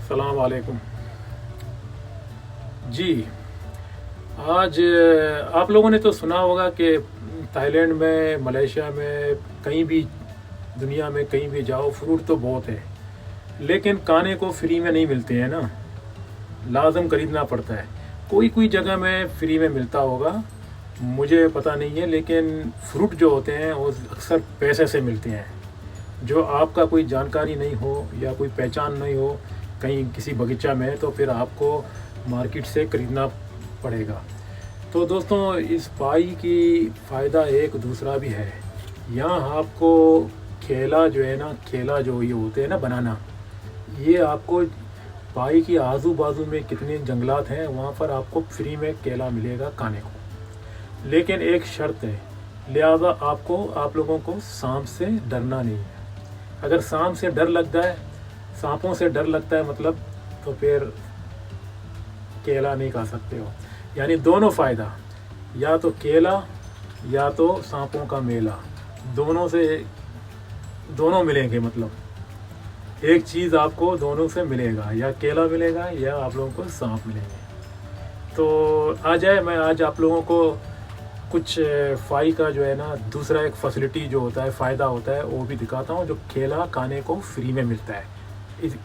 अस्सलाम वालेकुम जी। आज आप लोगों ने तो सुना होगा कि थाईलैंड में, मलेशिया में, कहीं भी दुनिया में कहीं भी जाओ फ्रूट तो बहुत है, लेकिन खाने को फ्री में नहीं मिलते हैं ना, लाजम खरीदना पड़ता है। कोई कोई जगह में फ्री में मिलता होगा, मुझे पता नहीं है, लेकिन फ्रूट जो होते हैं वो अक्सर पैसे से मिलते हैं। जो आपका कोई जानकारी नहीं हो या कोई पहचान नहीं हो कहीं किसी बगीचा में, तो फिर आपको मार्केट से ख़रीदना पड़ेगा। तो दोस्तों, इस पाई की फ़ायदा एक दूसरा भी है। यहाँ आपको केला जो है ना, केला जो ये होते हैं ना, बनाना, ये आपको पाई की आजू बाजू में कितने जंगलात हैं वहाँ पर आपको फ्री में केला मिलेगा खाने को। लेकिन एक शर्त है, लिहाजा आप लोगों को सांप से डरना नहीं है। अगर सांप से डर लगता है, सांपों से डर लगता है मतलब, तो फिर केला नहीं खा सकते हो। यानी दोनों फ़ायदा, या तो केला या तो सांपों का मेला, दोनों मिलेंगे। मतलब एक चीज़ आपको दोनों से मिलेगा, या केला मिलेगा या आप लोगों को सांप मिलेंगे। तो आ जाए, मैं आज आप लोगों को कुछ फाई का जो है ना दूसरा एक फैसिलिटी जो होता है, फ़ायदा होता है, वो भी दिखाता हूँ, जो केला खाने को फ्री में मिलता है।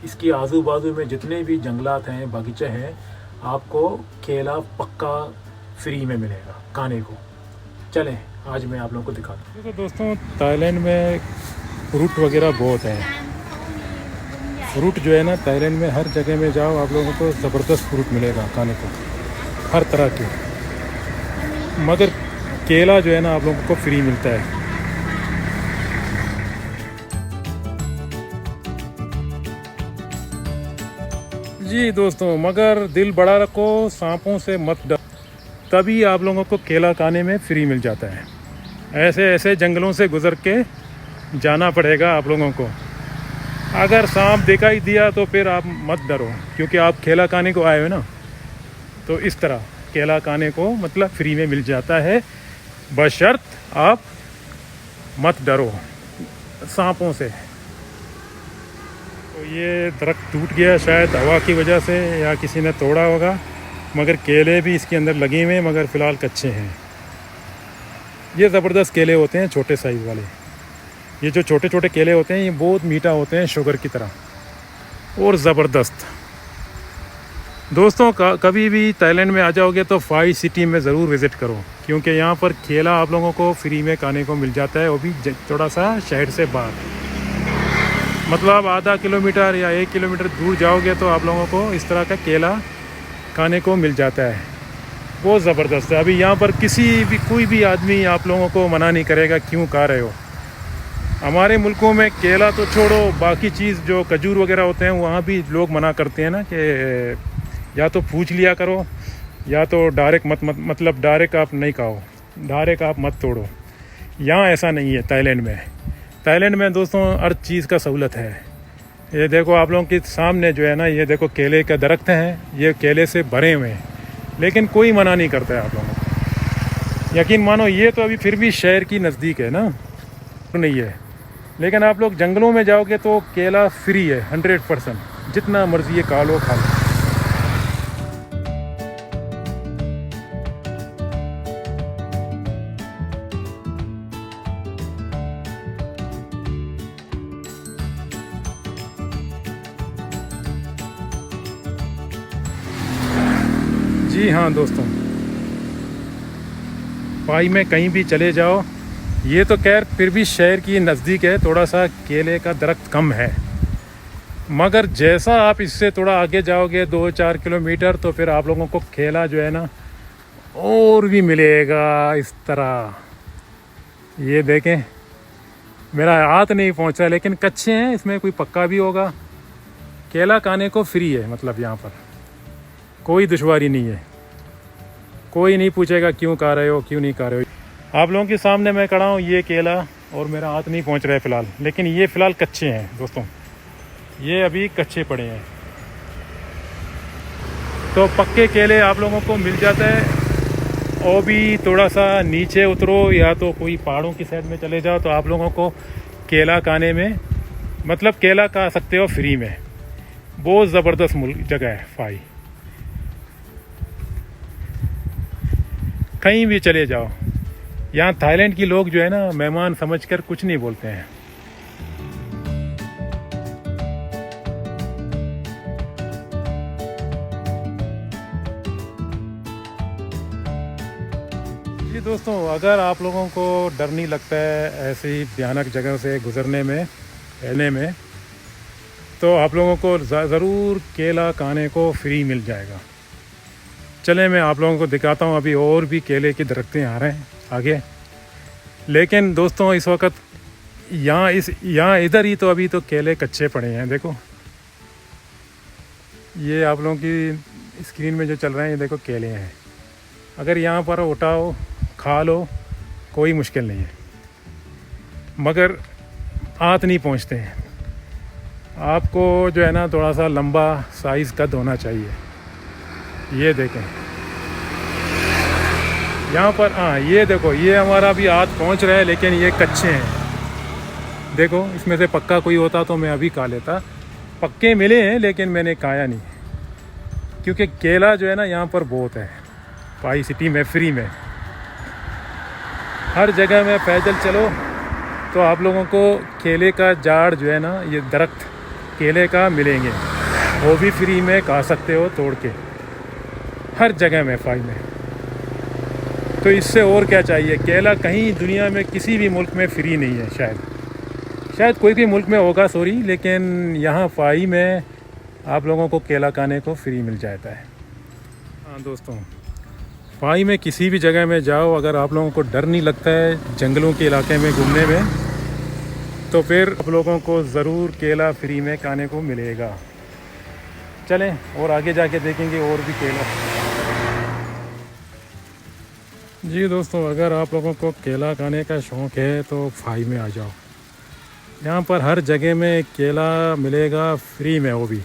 इसकी आजू बाजू में जितने भी जंगलात हैं, बगीचे हैं, आपको केला पक्का फ्री में मिलेगा खाने को। चलें, आज मैं आप लोगों को दिखाता हूँ। तो दोस्तों, थाईलैंड में फ्रूट वगैरह बहुत है। फ्रूट जो है ना, थाईलैंड में हर जगह में जाओ आप लोगों को ज़बरदस्त फ्रूट मिलेगा खाने को, हर तरह के। मगर केला जो है ना आप लोगों को फ्री मिलता है। जी दोस्तों, मगर दिल बड़ा रखो, सांपों से मत डरो, तभी आप लोगों को केला खाने में फ्री मिल जाता है। ऐसे ऐसे जंगलों से गुजर के जाना पड़ेगा आप लोगों को। अगर सांप दिखाई दिया तो फिर आप मत डरो, क्योंकि आप केला खाने को आए हो ना। तो इस तरह केला खाने को मतलब फ्री में मिल जाता है, बशर्त आप मत डरो सांपों से। तो ये दरख्त टूट गया शायद हवा की वजह से, या किसी ने तोड़ा होगा, मगर केले भी इसके अंदर लगे हुए हैं, मगर फ़िलहाल कच्चे हैं। ये ज़बरदस्त केले होते हैं, छोटे साइज़ वाले। ये जो छोटे छोटे केले होते हैं ये बहुत मीठा होते हैं, शुगर की तरह, और ज़बरदस्त। दोस्तों, कभी भी थाईलैंड में आ जाओगे तो फाई सिटी में ज़रूर विज़िट करो, क्योंकि यहाँ पर केला आप लोगों को फ्री में खाने को मिल जाता है, वो भी थोड़ा सा शहर से बाहर। मतलब आधा किलोमीटर या 1 किलोमीटर दूर जाओगे तो आप लोगों को इस तरह का केला खाने को मिल जाता है। वो ज़बरदस्त है। अभी यहाँ पर कोई भी आदमी आप लोगों को मना नहीं करेगा क्यों खा रहे हो। हमारे मुल्कों में केला तो छोड़ो, बाकी चीज़ जो खजूर वगैरह होते हैं वहाँ भी लोग मना करते हैं ना, कि या तो पूछ लिया करो, या तो डायरेक्ट मतलब डायरेक्ट आप नहीं खाओ, डायरेक्ट आप मत तोड़ो। यहाँ ऐसा नहीं है थाईलैंड में। थाईलैंड में दोस्तों हर चीज़ का सहूलत है। ये देखो आप लोगों के सामने जो है ना, ये देखो केले का दरख्त हैं, ये केले से भरे हुए हैं, लेकिन कोई मना नहीं करता है आप लोगों को। यकीन मानो, ये तो अभी फिर भी शहर की नज़दीक है ना, तो नहीं है। लेकिन आप लोग जंगलों में जाओगे तो केला फ्री है 100%, जितना मर्जी ये खा लो। जी हाँ दोस्तों, पाई में कहीं भी चले जाओ, ये तो खैर फिर भी शहर की नज़दीक है, थोड़ा सा केले का दरख्त कम है, मगर जैसा आप इससे थोड़ा आगे जाओगे 2-4 किलोमीटर, तो फिर आप लोगों को केला जो है ना और भी मिलेगा इस तरह। ये देखें, मेरा हाथ नहीं पहुंच रहा, लेकिन कच्चे हैं, इसमें कोई पक्का भी होगा। केला खाने को फ्री है, मतलब यहाँ पर कोई दुश्वारी नहीं है, कोई नहीं पूछेगा क्यों खा रहे हो, क्यों नहीं खा रहे हो। आप लोगों के सामने मैं खड़ा हूँ, ये केला, और मेरा हाथ नहीं पहुँच रहा है फ़िलहाल, लेकिन ये फ़िलहाल कच्चे हैं दोस्तों, ये अभी कच्चे पड़े हैं। तो पक्के केले आप लोगों को मिल जाता है। और भी थोड़ा सा नीचे उतरो या तो कोई पहाड़ों की साइड में चले जाओ, तो आप लोगों को केला खाने में, मतलब केला खा सकते हो फ्री में। बहुत ज़बरदस्त मुल्क जगह है फ़ाई। कहीं भी चले जाओ, यहाँ थाईलैंड की लोग जो है ना मेहमान समझकर कुछ नहीं बोलते हैं। जी दोस्तों, अगर आप लोगों को डर नहीं लगता है ऐसी भयानक जगह से गुजरने में, रहने में, तो आप लोगों को ज़रूर केला खाने को फ्री मिल जाएगा। चले मैं आप लोगों को दिखाता हूँ, अभी और भी केले की दरख्तें आ रहे हैं आगे। लेकिन दोस्तों इस वक्त यहाँ इधर ही तो अभी तो केले कच्चे पड़े हैं। देखो ये आप लोगों की स्क्रीन में जो चल रहे हैं, ये देखो केले हैं। अगर यहाँ पर उठाओ खा लो, कोई मुश्किल नहीं है, मगर हाथ नहीं पहुँचते हैं। आपको जो है ना थोड़ा सा लंबा साइज़ कद होना चाहिए। ये देखें यहाँ पर, हाँ ये देखो, ये हमारा भी हाथ पहुँच रहा है, लेकिन ये कच्चे हैं। देखो इसमें से पक्का कोई होता तो मैं अभी खा लेता। पक्के मिले हैं लेकिन मैंने खाया नहीं, क्योंकि केला जो है ना यहाँ पर बहुत है फ़ाई सिटी में, फ्री में। हर जगह में पैदल चलो तो आप लोगों को केले का झाड़ जो है ना, ये दरख्त केले का मिलेंगे, वो भी फ्री में खा सकते हो तोड़ के, हर जगह में फ़ाई में। तो इससे और क्या चाहिए। केला कहीं दुनिया में किसी भी मुल्क में फ्री नहीं है, शायद कोई भी मुल्क में होगा सॉरी, लेकिन यहाँ फ़ाई में आप लोगों को केला खाने को फ्री मिल जाता है। हाँ दोस्तों, फ़ाई में किसी भी जगह में जाओ, अगर आप लोगों को डर नहीं लगता है जंगलों के इलाके में घूमने में, तो फिर आप लोगों को ज़रूर केला फ्री में खाने को मिलेगा। चलें और आगे जाके देखेंगे और भी केला। जी दोस्तों, अगर आप लोगों को केला खाने का शौक़ है तो फ़ाई में आ जाओ। यहाँ पर हर जगह में केला मिलेगा फ्री में, वो भी।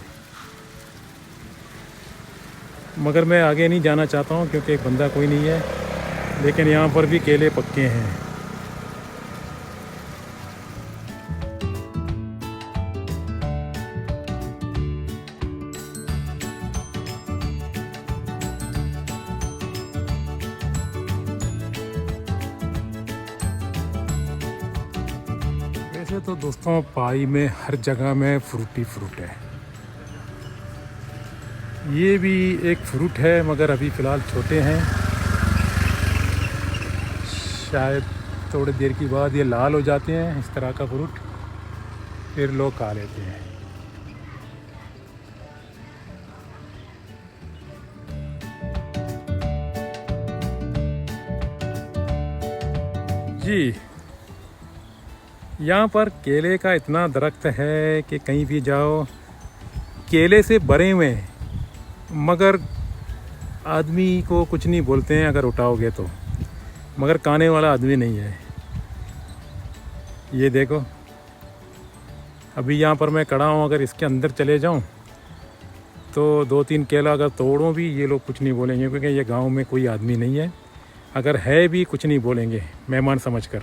मगर मैं आगे नहीं जाना चाहता हूँ क्योंकि एक बंदा कोई नहीं है, लेकिन यहाँ पर भी केले पक्के हैं। वैसे तो दोस्तों फ़ाई में हर जगह में फ्रूट ही फ्रूट है। ये भी एक फ्रूट है, मगर अभी फ़िलहाल छोटे हैं। शायद थोड़ी देर के बाद ये लाल हो जाते हैं, इस तरह का फ्रूट, फिर लोग खा लेते हैं। जी, यहाँ पर केले का इतना दरख्त है कि कहीं भी जाओ केले से भरे हुए हैं, मगर आदमी को कुछ नहीं बोलते हैं अगर उठाओगे तो, मगर खाने वाला आदमी नहीं है। ये देखो अभी यहाँ पर मैं खड़ा हूँ, अगर इसके अंदर चले जाऊँ तो 2-3 केला अगर तोड़ूँ भी, ये लोग कुछ नहीं बोलेंगे, क्योंकि ये गांव में कोई आदमी नहीं है। अगर है भी कुछ नहीं बोलेंगे, मेहमान समझकर।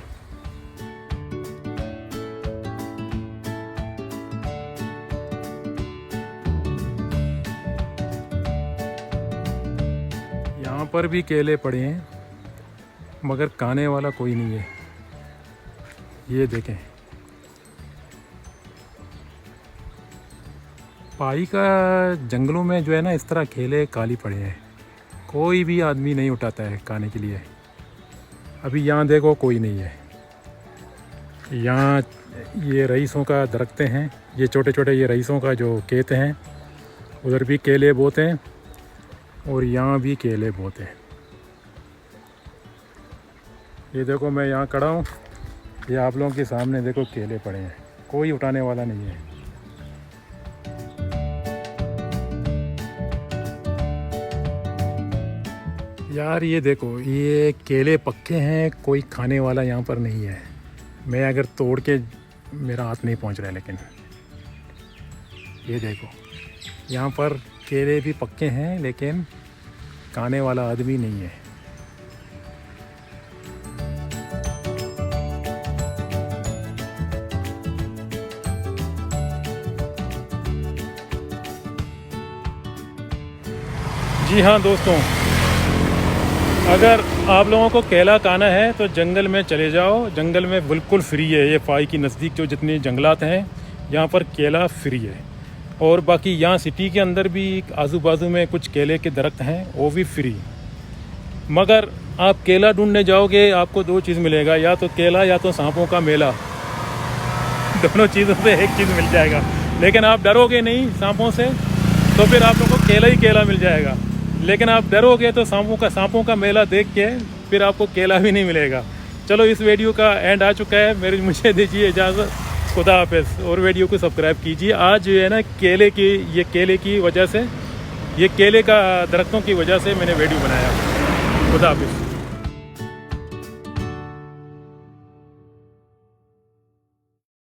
यहाँ पर भी केले पड़े हैं, मगर खाने वाला कोई नहीं है। ये देखें, फ़ाई का जंगलों में जो है ना इस तरह केले काली पड़े हैं, कोई भी आदमी नहीं उठाता है खाने के लिए। अभी यहाँ देखो कोई नहीं है। यहाँ ये रईसों का दरख्त हैं, ये छोटे छोटे ये रईसों का जो खेत हैं, उधर भी केले बहुत हैं और यहाँ भी केले बहुत हैं। ये देखो मैं यहाँ खड़ा हूँ, ये आप लोगों के सामने देखो केले पड़े हैं, कोई उठाने वाला नहीं है। यार ये देखो, ये केले पक्के हैं, कोई खाने वाला यहाँ पर नहीं है। मैं अगर तोड़ के, मेरा हाथ नहीं पहुँच रहा है, लेकिन ये देखो यहाँ पर केले भी पक्के हैं, लेकिन खाने वाला आदमी नहीं है। जी हाँ दोस्तों, अगर आप लोगों को केला खाना है तो जंगल में चले जाओ। जंगल में बिल्कुल फ्री है। ये फाई के नज़दीक जो जितने जंगलात हैं यहाँ पर केला फ्री है। और बाकी यहाँ सिटी के अंदर भी आजू बाजू में कुछ केले के दरख्त हैं, वो भी फ्री। मगर आप केला ढूंढने जाओगे आपको दो चीज़ मिलेगा, या तो केला या तो सांपों का मेला। दोनों चीज़ों से एक चीज़ मिल जाएगा। लेकिन आप डरोगे नहीं सांपों से, तो फिर आप लोगों को केला ही केला मिल जाएगा। लेकिन आप डरोगे तो सांपों का मेला देख के फिर आपको केला भी नहीं मिलेगा। चलो, इस वीडियो का एंड आ चुका है। मुझे दीजिए इजाज़त। खुदा हाफिज़। और वीडियो को सब्सक्राइब कीजिए। आज जो है ना केले की वजह से, ये केले का दरख्तों की वजह से मैंने वीडियो बनाया। खुदा हाफिज़।